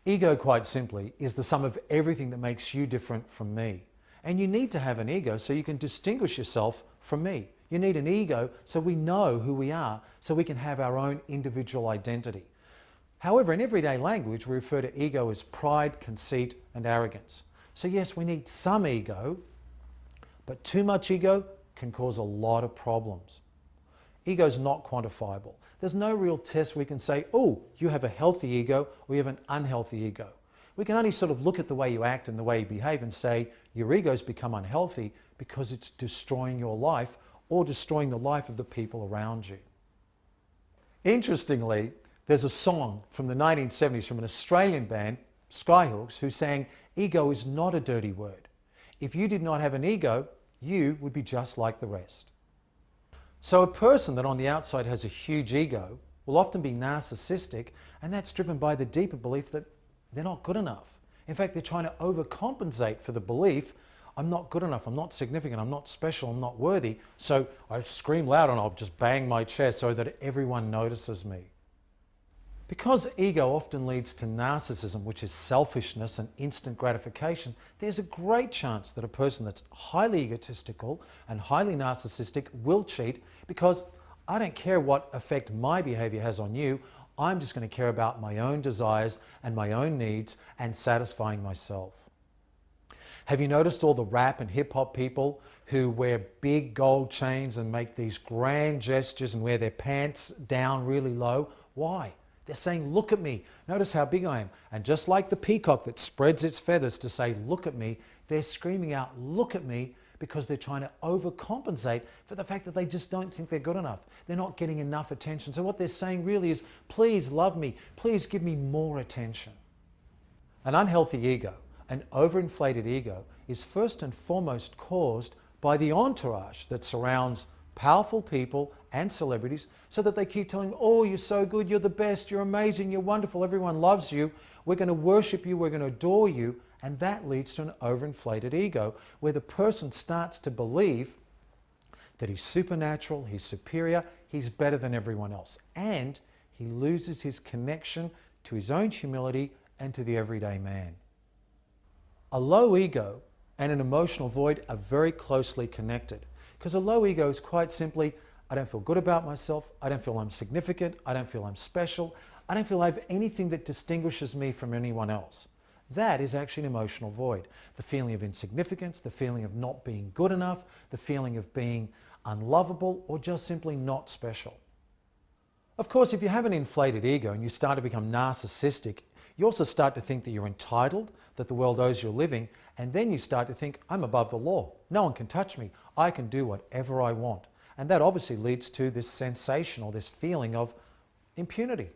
Ego, quite simply, is the sum of everything that makes you different from me. And you need to have an ego so you can distinguish yourself from me. You need an ego so we know who we are, so we can have our own individual identity. However, in everyday language, we refer to ego as pride, conceit, and arrogance. So yes, we need some ego, but too much ego can cause a lot of problems. Ego is not quantifiable. There's no real test we can say, oh, you have a healthy ego or you have an unhealthy ego. We can only sort of look at the way you act and the way you behave and say your ego's become unhealthy because it's destroying your life or destroying the life of the people around you. Interestingly, there's a song from the 1970s from an Australian band, Skyhooks, who sang, ego is not a dirty word. If you did not have an ego, you would be just like the rest. So a person that on the outside has a huge ego will often be narcissistic, and that's driven by the deeper belief that they're not good enough. In fact, they're trying to overcompensate for the belief, I'm not good enough, I'm not significant, I'm not special, I'm not worthy, so I scream loud and I'll just bang my chest so that everyone notices me. Because ego often leads to narcissism, which is selfishness and instant gratification, there's a great chance that a person that's highly egotistical and highly narcissistic will cheat because I don't care what effect my behavior has on you, I'm just going to care about my own desires and my own needs and satisfying myself. Have you noticed all the rap and hip hop people who wear big gold chains and make these grand gestures and wear their pants down really low? Why? They're saying, look at me, notice how big I am. And just like the peacock that spreads its feathers to say, look at me, they're screaming out, look at me, because they're trying to overcompensate for the fact that they just don't think they're good enough. They're not getting enough attention. So what they're saying really is, please love me, please give me more attention. An unhealthy ego, an overinflated ego, is first and foremost caused by the entourage that surrounds powerful people and celebrities so that they keep telling them, oh, you're so good, you're the best, you're amazing, you're wonderful, everyone loves you, we're going to worship you, we're going to adore you, and that leads to an overinflated ego where the person starts to believe that he's supernatural, he's superior, he's better than everyone else, and he loses his connection to his own humility and to the everyday man. A low ego and an emotional void are very closely connected. Because a low ego is quite simply, I don't feel good about myself, I don't feel I'm significant, I don't feel I'm special, I don't feel I have anything that distinguishes me from anyone else. That is actually an emotional void. The feeling of insignificance, the feeling of not being good enough, the feeling of being unlovable, or just simply not special. Of course, if you have an inflated ego and you start to become narcissistic, you also start to think that you're entitled, that the world owes you a living, and then you start to think, I'm above the law. No one can touch me. I can do whatever I want. And that obviously leads to this sensation or this feeling of impunity.